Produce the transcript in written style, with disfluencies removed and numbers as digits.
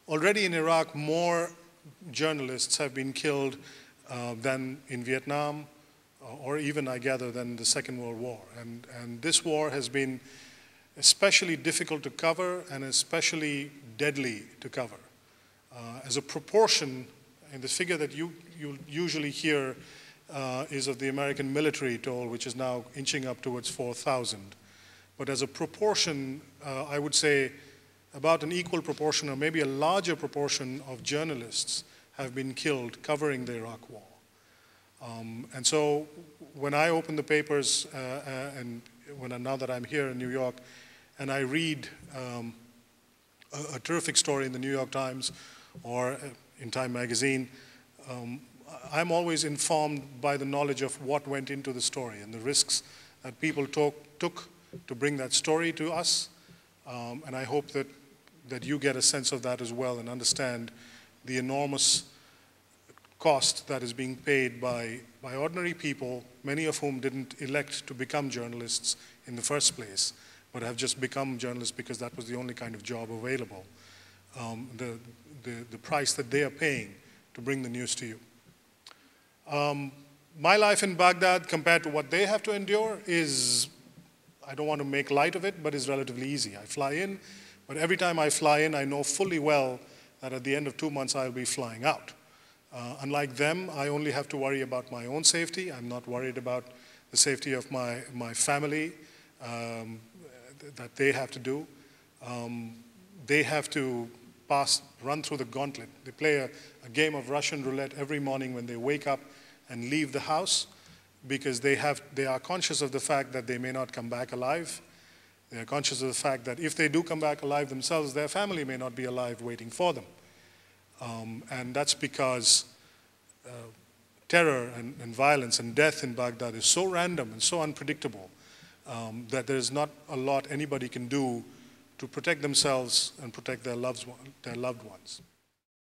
Already in Iraq, more journalists have been killed than in Vietnam, or even, I gather, than the Second World War. And this war has been especially difficult to cover and especially deadly to cover. As a proportion, and the figure that you usually hear is of the American military toll, which is now inching up towards 4,000. But as a proportion, I would say about an equal proportion, or maybe a larger proportion, of journalists have been killed covering the Iraq war. And so when I open the papers, and now that I'm here in New York, and I read a terrific story in the New York Times or in Time magazine, I'm always informed by the knowledge of what went into the story and the risks that people took to bring that story to us. And I hope that you get a sense of that as well and understand the enormous cost that is being paid by ordinary people, many of whom didn't elect to become journalists in the first place, but have just become journalists because that was the only kind of job available. The price that they are paying to bring the news to you. My life in Baghdad compared to what they have to endure is, I don't want to make light of it, but is relatively easy. I fly in, but every time I fly in, I know fully well that at the end of 2 months, I'll be flying out. Unlike them, I only have to worry about my own safety. I'm not worried about the safety of my family that they have to do. They have to run through the gauntlet. They play a game of Russian roulette every morning when they wake up and leave the house, because they are conscious of the fact that they may not come back alive. They are conscious of the fact that if they do come back alive themselves, their family may not be alive waiting for them. And that's because terror and violence and death in Baghdad is so random and so unpredictable that there's not a lot anybody can do to protect themselves and protect their loved ones.